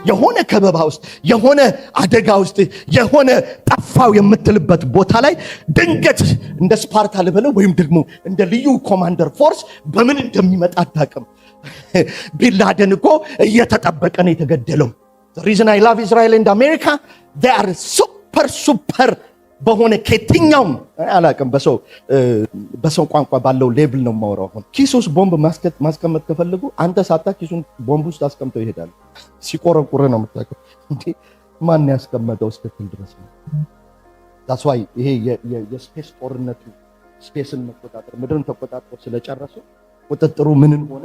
የሆነ ከበባ ውስጥ የሆነ አደጋ ውስጥ የሆነ ጠፋው የምትልበት ቦታ ላይ ድንገት እንደ ስፓርታ ልበለው ወይም ደግሞ እንደ ልዩ ኮማንደር ፎርስ በምን እንደሚመጣ አታውቅም። ቢንላደን እኮ እየተጠበቀ ነው የተገደለው። the reason I love Israel and America, they are super በሆነ ከየትኛውም አላውቅም በሰው ቋንቋ ባለው ሌቭል ነው የማወራው። አሁን ኪስ ውስጥ ቦምብ ማስቀመጥ ከፈለጉ አንተ ሳታ ኪሱን ቦምብ ውስጥ አስቀምጠው ይሄዳል። ሲቆረቁረ ነው የምታውቀው እንዴ ማን ያስቀመጠው እስክትል ድረስ ነው። that's why ይሄ የስፔስ ጦርነቱ ስፔስን መቆጣጠር ምድርን ተቆጣጥሮ ስለጨረሱ ቁጥጥሩ ምንን ሆነ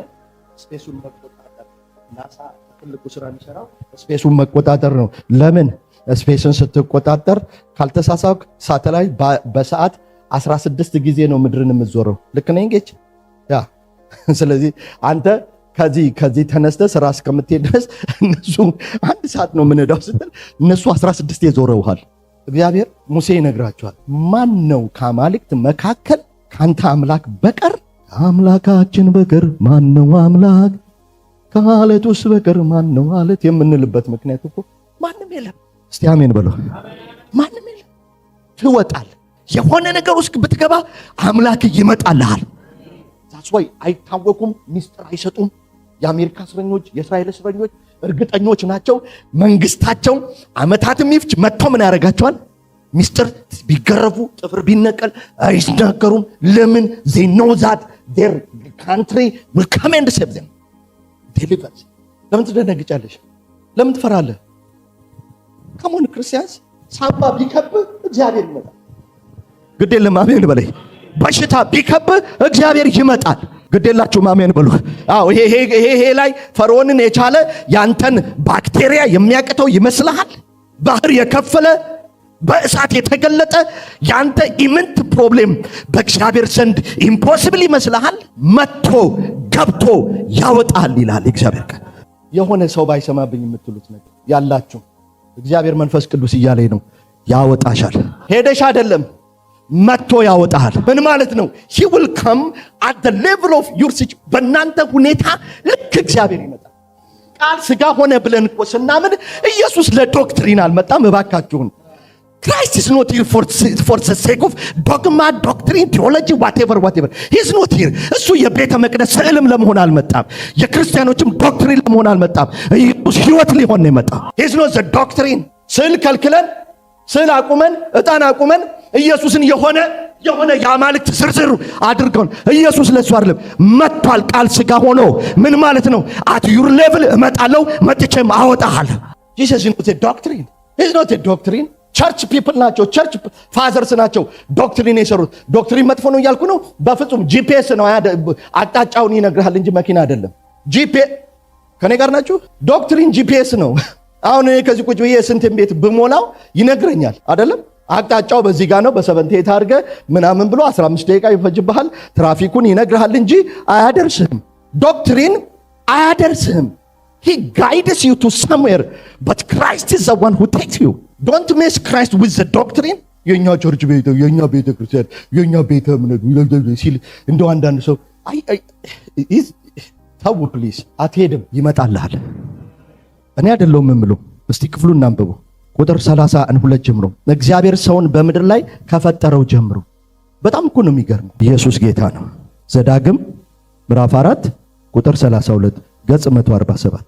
ስፔሱን መቆጣጠር ናሳ ትልቁ ስራ የሚሰራው ስፔሱን መቆጣጠር ነው። ለምን ስፔስን ስትቆጣጠር ካልተሳሳክ ሳተላይት በሰዓት 16 ጊዜ ነው ምድርን የምትዞረው። ልክ ነኝ ጌች ያ ስለዚህ አንተ ከዚህ ተነስተ ስራ እስከምትሄድ ድረስ እነሱ 1 ሰዓት ነው ምንዳው ስትል እነሱ 16 ይዞረውሃል። እግዚአብሔር ሙሴ ይነግራቸዋል። ማን ነው ከአማልክት መካከል ካንተ አምላክ በቀር አምላካችን በቀር ማን ነው አምላክ ከአለቱስ በቀር ማን ነው አለት የምንልበት ምክንያት እኮ ማንም የለም። እስቲ አሜን በሉ። ማንም የለም። ትወጣል። የሆነ ነገር ውስጥ ብትገባ አምላክ ይመጣልሃል። that's why አይታወቁም፣ ሚስጥር አይሰጡም። የአሜሪካ እስረኞች የእስራኤል እስረኞች እርግጠኞች ናቸው። መንግስታቸው አመታትም ይፍጅ መጥቶ ምን ያደርጋቸዋል? ሚስጥር ቢገረፉ ጥፍር ቢነቀል አይናገሩም። ለምን? they know that their country will come and save them. deliverance ለምን ትደነግጫለሽ? ለምን ትፈራለህ? ከሞን ክርስቲያንስ ሳባ ቢከብ እግዚአብሔር ይመጣል። ግዴለም አሜን በለኝ። በሽታ ቢከብ እግዚአብሔር ይመጣል። ግዴላችሁ አሜን በሉ። አዎ ይሄ ላይ ፈርዖንን የቻለ ያንተን ባክቴሪያ የሚያቅተው ይመስልሃል? ባህር የከፈለ በእሳት የተገለጠ ያንተ ኢምንት ፕሮብሌም በእግዚአብሔር ዘንድ ኢምፖሲብል ይመስልሃል? መጥቶ ገብቶ ያወጣል ይላል እግዚአብሔር። የሆነ ሰው ባይሰማብኝ የምትሉት ነገር ያላችሁ እግዚአብሔር መንፈስ ቅዱስ እያለኝ ነው። ያወጣሻል። ሄደሽ አይደለም መጥቶ ያወጣል። ምን ማለት ነው? he will come at the level of your situation። በእናንተ ሁኔታ ልክ እግዚአብሔር ይመጣል። ቃል ስጋ ሆነ ብለን እኮ ስናምን ኢየሱስ ለዶክትሪን አልመጣም። እባካችሁን Christ is not here for the sake of dogma, doctrine, theology, whatever. He is not here. እሱ የቤተ መቅደስ ስዕልም ለመሆን አልመጣም። የክርስቲያኖችም ዶክትሪን ለመሆን አልመጣም። ኢየሱስ ሕይወት ሊሆን ነው የመጣው። He is not the doctrine። ስዕል ከልክለን ስዕል አቁመን ዕጣን አቁመን ኢየሱስን የሆነ የአማልክት ዝርዝር አድርገን ኢየሱስ ለሱ አይደለም መጥቷል። ቃል ስጋ ሆኖ ምን ማለት ነው? at your level እመጣለሁ መጥቼም አወጣሃለሁ። Jesus is not a doctrine. He is not a doctrine. ቸርች ፒፕል ናቸው። ቸርች ፋዘርስ ናቸው ዶክትሪን የሰሩት። ዶክትሪን መጥፎ ነው እያልኩ ነው? በፍጹም ጂፒኤስ ነው አቅጣጫውን ይነግርሃል እንጂ መኪና አይደለም። ጂፒኤስ ከኔ ጋር ናችሁ? ዶክትሪን ጂፒኤስ ነው። አሁን እኔ ከዚህ ቁጭ ብዬ ስንትን ቤት ብሞላው ይነግረኛል አይደለም? አቅጣጫው በዚህ ጋር ነው በ7 አድርገ ምናምን ብሎ 15 ደቂቃ ይፈጅብሃል። ትራፊኩን ይነግርሃል እንጂ አያደርስህም። ዶክትሪን አያደርስህም። He guides you to somewhere, but Christ is the one who takes you. Don't mess Christ with the doctrine. የኛ ቸርች ቤት የኛ ቤተ ክርስቲያን የኛ ቤተ እምነት ሲል እንደው አንዳንድ ሰው ታው ፕሊዝ አትሄድም። ይመጣልሃል። እኔ አይደለሁም የምለው። እስቲ ክፍሉን እናንብበው። ቁጥር 32 ጀምሮ እግዚአብሔር ሰውን በምድር ላይ ከፈጠረው ጀምሮ በጣም እኮ ነው የሚገርመው። ኢየሱስ ጌታ ነው። ዘዳግም ምዕራፍ 4 ቁጥር 32 ገጽ 147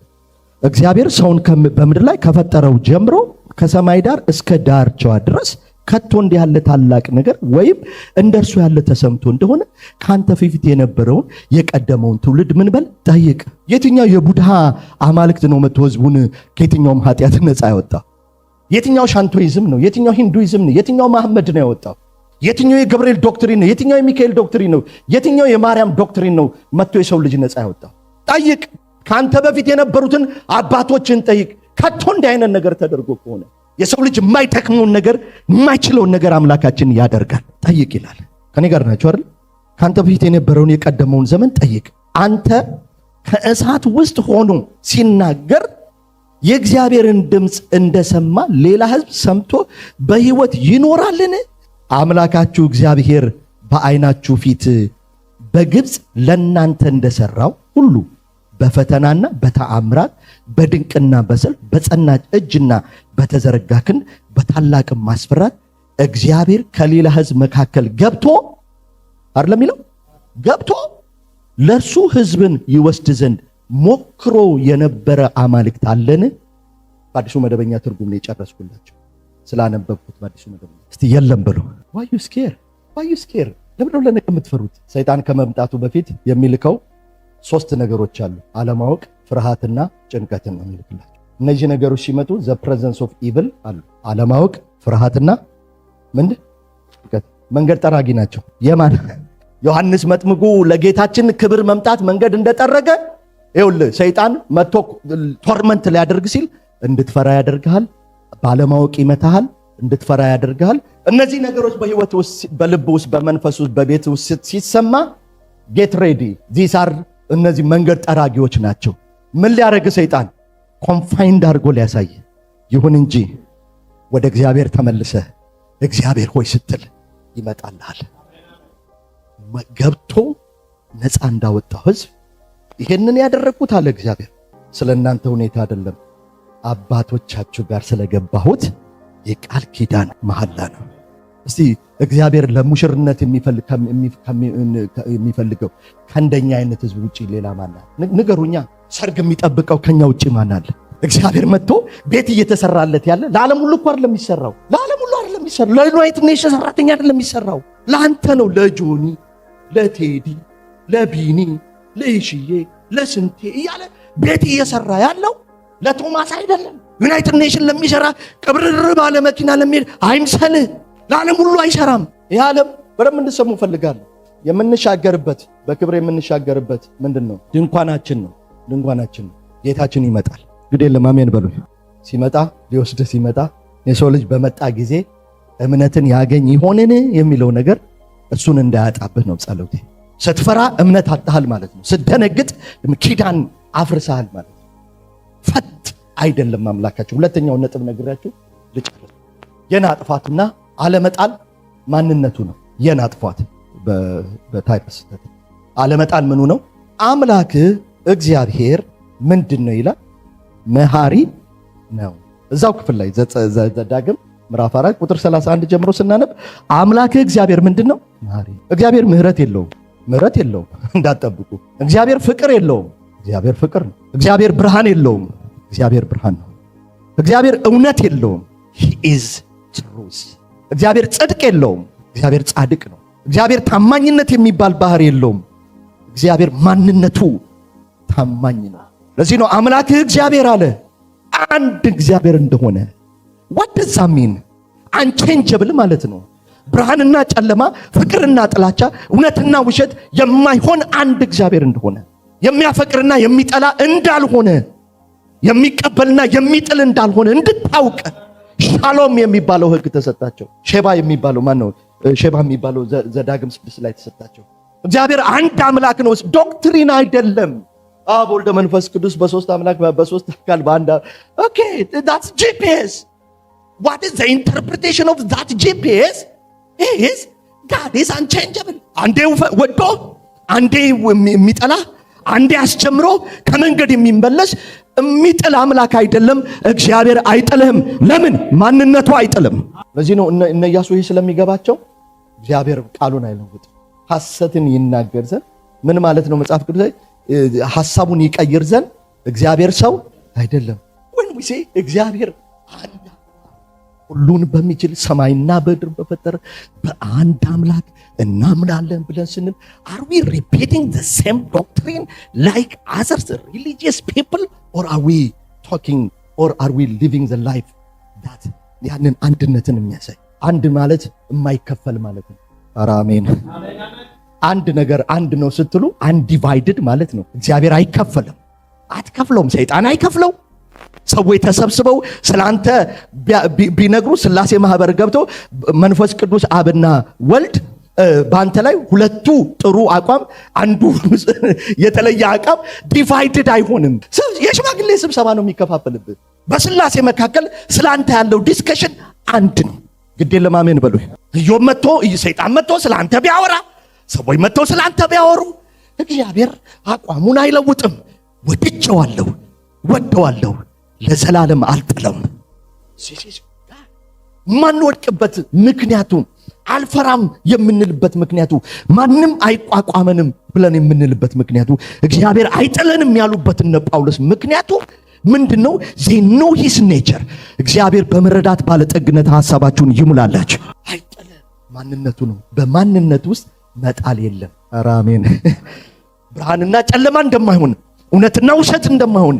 እግዚአብሔር ሰውን በምድር ላይ ከፈጠረው ጀምሮ ከሰማይ ዳር እስከ ዳርቻዋ ድረስ ከቶ እንዲህ ያለ ታላቅ ነገር ወይም እንደርሱ ያለ ተሰምቶ እንደሆነ ካንተ ፊት የነበረውን የቀደመውን ትውልድ ምን በል ጠይቅ። የትኛው የቡድሃ አማልክት ነው መጥቶ ህዝቡን ከየትኛውም ኃጢአት ነፃ ያወጣው? የትኛው ሻንቶይዝም ነው? የትኛው ሂንዱይዝም ነው? የትኛው መሐመድ ነው ያወጣው? የትኛው የገብርኤል ዶክትሪን ነው? የትኛው የሚካኤል ዶክትሪን ነው? የትኛው የማርያም ዶክትሪን ነው መጥቶ የሰው ልጅ ነፃ ያወጣው? ጠይቅ። ካንተ በፊት የነበሩትን አባቶችን ጠይቅ። ከቶ እንዲህ አይነት ነገር ተደርጎ ከሆነ የሰው ልጅ የማይጠቅመውን ነገር የማይችለውን ነገር አምላካችን ያደርጋል። ጠይቅ ይላል። ከኔ ጋር ናቸው አይደል? ካንተ በፊት የነበረውን የቀደመውን ዘመን ጠይቅ። አንተ ከእሳት ውስጥ ሆኖ ሲናገር የእግዚአብሔርን ድምፅ እንደሰማ ሌላ ህዝብ ሰምቶ በህይወት ይኖራልን? አምላካችሁ እግዚአብሔር በዓይናችሁ ፊት በግብፅ ለናንተ እንደሰራው ሁሉ በፈተናና በተአምራት በድንቅና በሰልፍ በጸናች እጅና በተዘረጋ ክንድ በታላቅ ማስፈራት እግዚአብሔር ከሌላ ሕዝብ መካከል ገብቶ አይደለም የሚለው ገብቶ ለእርሱ ሕዝብን ይወስድ ዘንድ ሞክሮ የነበረ አማልክት አለን? በአዲሱ መደበኛ ትርጉም ላይ ጨረስኩላችሁ ስላነበብኩት በአዲሱ መደበኛ። እስቲ የለም ብሎ why you scared ለምን ነው ለነገ የምትፈሩት? ሰይጣን ከመምጣቱ በፊት የሚልከው 3 ነገሮች አሉ። አለማወቅ፣ ፍርሃትና ጭንቀትን ነው የሚልክላቸው። እነዚህ ነገሮች ሲመጡ the presence of evil አሉ። አለማወቅ፣ ፍርሃትና ጭንቀት መንገድ ጠራጊ ናቸው። የማን ዮሐንስ መጥምቁ ለጌታችን ክብር መምጣት መንገድ እንደጠረገ ይኸውልህ ሰይጣን መጥቶ ቶርመንት ሊያደርግ ሲል እንድትፈራ ያደርግሃል። ባለማወቅ ይመታሃል፣ እንድትፈራ ያደርግሃል። እነዚህ ነገሮች በህይወት ውስጥ በልብ ውስጥ በመንፈስ ውስጥ በቤት ውስጥ ሲሰማ ጌት ሬዲ ዚስ አር እነዚህ መንገድ ጠራጊዎች ናቸው። ምን ሊያደርግ ሰይጣን ኮንፋይንድ አድርጎ ሊያሳይ። ይሁን እንጂ ወደ እግዚአብሔር ተመልሰ እግዚአብሔር ሆይ ስትል ይመጣልሃል። ገብቶ ነፃ እንዳወጣው ህዝብ ይሄንን ያደረኩት አለ እግዚአብሔር ስለ እናንተ ሁኔታ አይደለም፣ አባቶቻችሁ ጋር ስለገባሁት የቃል ኪዳን መሐላ ነው። እስቲ እግዚአብሔር ለሙሽርነት የሚፈልገው ከእንደኛ አይነት ህዝብ ውጪ ሌላ ማን አለ? ንገሩኛ። ሰርግ የሚጠብቀው ከኛ ውጪ ማን አለ? እግዚአብሔር መጥቶ ቤት እየተሰራለት ያለ ለዓለም ሁሉ እኮ አይደለም የሚሰራው። ለዓለም ሁሉ አይደለም የሚሰራው። ለዩናይትድ ኔሽንስ ሰራተኛ አይደለም የሚሰራው። ለአንተ ነው። ለጆኒ፣ ለቴዲ፣ ለቢኒ፣ ለይሽዬ፣ ለስንቴ እያለ ቤት እየሰራ ያለው ለቶማስ አይደለም። ዩናይትድ ኔሽን ለሚሰራ ቅብርር ባለ መኪና ለሚሄድ አይምሰልህ። ለዓለም ሁሉ አይሰራም። ይህ ዓለም በደንብ እንድሰሙ ፈልጋለሁ። የምንሻገርበት በክብር የምንሻገርበት ምንድን ነው? ድንኳናችን ነው። ድንኳናችን ነው። ጌታችን ይመጣል። ግዴ ለማመን በሉ። ሲመጣ ሊወስድ ሲመጣ የሰው ልጅ በመጣ ጊዜ እምነትን ያገኝ ይሆንን የሚለው ነገር እሱን እንዳያጣብህ ነው ጸሎቴ። ስትፈራ እምነት አጣሃል ማለት ነው። ስትደነግጥ ኪዳን አፍርሰሃል ማለት ነው። ፈት አይደለም አምላካችን። ሁለተኛው ነጥብ ነግራችሁ ልጨርስ። የናጥፋትና አለመጣል ማንነቱ ነው። የናጥፋት በታይፕስ አለመጣል ምኑ ነው? አምላክ እግዚአብሔር ምንድን ነው ይላል? መሐሪ ነው። እዛው ክፍል ላይ ዘዳግም ምዕራፍ 4 ቁጥር 31 ጀምሮ ስናነብ አምላክ እግዚአብሔር ምንድን ነው? መሐሪ። እግዚአብሔር ምህረት የለውም። ምህረት የለውም እንዳትጠብቁ። እግዚአብሔር ፍቅር የለውም። እግዚአብሔር ፍቅር ነው። እግዚአብሔር ብርሃን የለውም። እግዚአብሔር ብርሃን ነው። እግዚአብሔር እውነት የለውም። he is truth። እግዚአብሔር ጽድቅ የለውም። እግዚአብሔር ጻድቅ ነው። እግዚአብሔር ታማኝነት የሚባል ባህር የለውም። እግዚአብሔር ማንነቱ ታማኝ ነው። ለዚህ ነው አምላክህ እግዚአብሔር አለ። አንድ እግዚአብሔር እንደሆነ what does that mean? unchangeable ማለት ነው። ብርሃንና ጨለማ፣ ፍቅርና ጥላቻ፣ እውነትና ውሸት የማይሆን አንድ እግዚአብሔር እንደሆነ፣ የሚያፈቅርና የሚጠላ እንዳልሆነ፣ የሚቀበልና የሚጥል እንዳልሆነ እንድታውቅ ሻሎም የሚባለው ሕግ ተሰጣቸው። ሼባ የሚባለው ማን ነው? ሼባ የሚባለው ዘዳግም 6 ላይ ተሰጣቸው። እግዚአብሔር አንድ አምላክ ነው። ዶክትሪን አይደለም። አብ ወልድ መንፈስ ቅዱስ በሶስት አምላክ በሶስት አካል በአንድ ኦኬ that's GPS. What is the interpretation of that GPS? is God is unchangeable. አንዴ ወዶ አንዴ የሚጠላ አንዴ አስጀምሮ ከመንገድ የሚመለስ የሚጥል አምላክ አይደለም። እግዚአብሔር አይጥልህም። ለምን? ማንነቱ አይጥልም። ለዚህ ነው እነ ኢያሱ ይሄ ስለሚገባቸው እግዚአብሔር ቃሉን አይለውጥም። ሐሰትን ይናገር ዘንድ ምን ማለት ነው? መጽሐፍ ቅዱስ ሐሳቡን ይቀይር ዘንድ እግዚአብሔር ሰው አይደለም። when we say እግዚአብሔር አንድ ሁሉን በሚችል ሰማይና ምድር በፈጠረ በአንድ አምላክ እናምናለን ብለን ስንል are we repeating the same doctrine like other religious people, or are we talking, or are we living the life that ያንን አንድነትን የሚያሳይ? አንድ ማለት የማይከፈል ማለት ነው። አሜን። አንድ ነገር አንድ ነው ስትሉ አንዲቫይድድ ማለት ነው። እግዚአብሔር አይከፈልም፣ አትከፍለውም። ሰይጣን አይከፍለው። ሰዎች ተሰብስበው ስላንተ ቢነግሩ ስላሴ ማህበር ገብተው መንፈስ ቅዱስ አብና ወልድ በአንተ ላይ ሁለቱ ጥሩ አቋም አንዱ የተለየ አቋም ዲቫይድድ አይሆንም። የሽማግሌ ስብሰባ ነው የሚከፋፈልብህ። በስላሴ መካከል ስላንተ ያለው ዲስከሽን አንድ ነው። ግዴ ለማመን በሉ። ኢዮብ መጥቶ ሰይጣን መጥቶ ስላንተ ቢያወራ፣ ሰዎች መጥተው ስላንተ ቢያወሩ እግዚአብሔር አቋሙን አይለውጥም። ወድጄዋለሁ ወደዋለሁ፣ ለዘላለም አልጥለውም። ማንወድቅበት ምክንያቱ አልፈራም የምንልበት ምክንያቱ ማንም አይቋቋመንም ብለን የምንልበት ምክንያቱ እግዚአብሔር አይጥለንም ያሉበት እነ ጳውሎስ ምክንያቱ ምንድነው? they know his nature። እግዚአብሔር በመረዳት ባለጠግነት ሐሳባችሁን ይሙላላችሁ። አይጥለን ማንነቱ ነው። በማንነት ውስጥ መጣል የለም። ኧረ አሜን። ብርሃንና ጨለማ እንደማይሆን፣ እውነትና ውሸት እንደማይሆን፣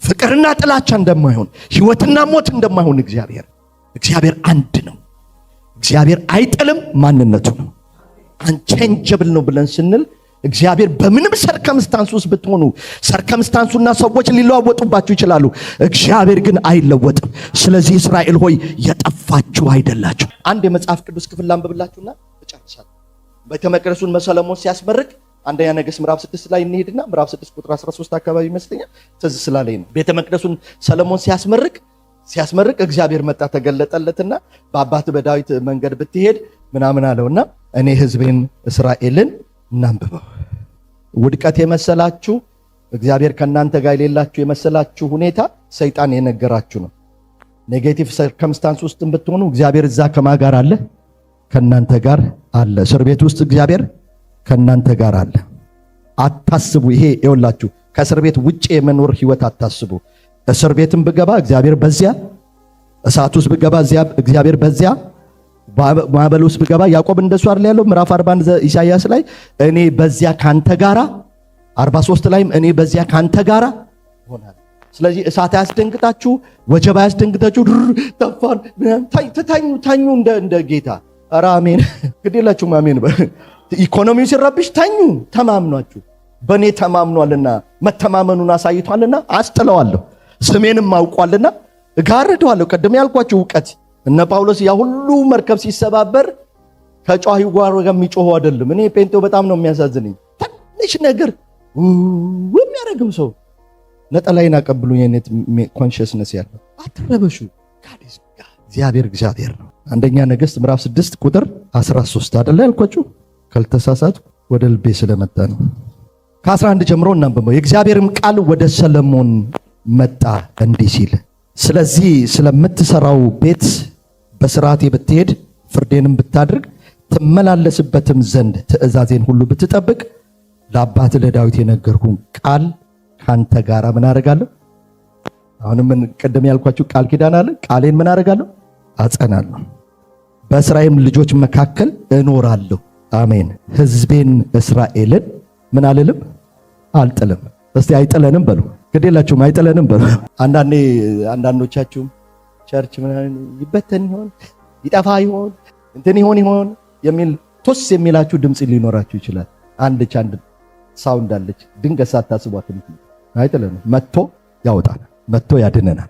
ፍቅርና ጥላቻ እንደማይሆን፣ ሕይወትና ሞት እንደማይሆን እግዚአብሔር አንድ ነው። እግዚአብሔር አይጥልም፣ ማንነቱ ነው። አንቼንጀብል ነው ብለን ስንል እግዚአብሔር በምንም ሰርከምስታንስ ውስጥ ብትሆኑ ሰርከምስታንሱና ሰዎች ሊለዋወጡባችሁ ይችላሉ። እግዚአብሔር ግን አይለወጥም። ስለዚህ እስራኤል ሆይ የጠፋችሁ አይደላችሁ። አንድ የመጽሐፍ ቅዱስ ክፍል ላንብብላችሁና እጨርሳለሁ። ቤተ መቅደሱን ሰሎሞን ሲያስመርቅ አንደኛ ነገሥት ምዕራፍ 6 ላይ እንሄድና ምዕራፍ 6 ቁጥር 13 አካባቢ ይመስለኛል ትዝ ስላለኝ ነው። ቤተ መቅደሱን ሰሎሞን ሲያስመርቅ እግዚአብሔር መጣ ተገለጠለትና በአባት በዳዊት መንገድ ብትሄድ ምናምን አለውና እኔ ሕዝቤን እስራኤልን እናንብበው። ውድቀት የመሰላችሁ እግዚአብሔር ከናንተ ጋር የሌላችሁ የመሰላችሁ ሁኔታ ሰይጣን የነገራችሁ ነው። ኔጌቲቭ ሰርከምስታንስ ውስጥ ብትሆኑ እግዚአብሔር እዛ ከማ ጋር አለ? ከናንተ ጋር አለ። እስር ቤት ውስጥ እግዚአብሔር ከናንተ ጋር አለ። አታስቡ። ይሄ ይኸውላችሁ ከእስር ቤት ውጪ የመኖር ህይወት አታስቡ። እስር ቤትም ብገባ እግዚአብሔር በዚያ፣ እሳት ውስጥ ብገባ እግዚአብሔር በዚያ፣ ማዕበል ውስጥ ብገባ ያዕቆብ እንደሱ አይደል ያለው? ምዕራፍ 40 ኢሳይያስ ላይ እኔ በዚያ ካንተ ጋራ፣ 43 ላይም እኔ በዚያ ካንተ ጋራ ሆናለሁ። ስለዚህ እሳት አያስደንግጣችሁ፣ ወጀብ አያስደንግጣችሁ። ተፋን ተኙ እንደ ጌታ። ኧረ አሜን። ግዴላችሁም አሜን። ኢኮኖሚው ሲረብሽ ተኙ፣ ተማምኗችሁ። በእኔ ተማምኗልና መተማመኑን አሳይቷልና አስጥለዋለሁ፣ ስሜንም አውቋልና እጋርደዋለሁ። ቀደም ያልኳችሁ እውቀት እነ ጳውሎስ ያ ሁሉ መርከብ ሲሰባበር ከጮሂው ጋር የሚጮሁ አይደለም። እኔ ጴንጤው በጣም ነው የሚያሳዝነኝ። ትንሽ ነገር የሚያረግም ሰው ነጠላይን አቀብሉኝ አይነት ኮንሽስነስ ያለው አትረበሹ። እግዚአብሔር ነው። አንደኛ ነገሥት ምዕራፍ 6 ቁጥር 13 አይደለ ያልኳችሁ? ካልተሳሳቱ ወደ ልቤ ስለመጣ ነው። ከ11 ጀምሮ እናንብበው። የእግዚአብሔርም ቃል ወደ ሰሎሞን መጣ እንዲህ ሲል፣ ስለዚህ ስለምትሰራው ቤት በሥርዓቴ ብትሄድ ፍርዴንም ብታድርግ ትመላለስበትም ዘንድ ትእዛዜን ሁሉ ብትጠብቅ ለአባት ለዳዊት የነገርኩን ቃል ካንተ ጋር ምን አደርጋለሁ? አሁንም ቀደም ያልኳችሁ ቃል ኪዳን አለ። ቃሌን ምን አደርጋለሁ? አጸናለሁ። በእስራኤል ልጆች መካከል እኖራለሁ። አሜን። ሕዝቤን እስራኤልን ምን አልልም? አልጥልም። እስቲ አይጥለንም በሉ። ግዴላችሁም አይጥለንም በሉ። አንዳንዶቻችሁ ቸርች ምናምን ይበተን ይሆን ይጠፋ ይሆን እንትን ይሆን የሚል ቶስ የሚላችሁ ድምጽ ሊኖራችሁ ይችላል። አንድ ሳውንድ አለች፣ ድንገት ሳታስቧት አይጥለንም። መጥቶ ያወጣናል፣ መጥቶ ያድነናል።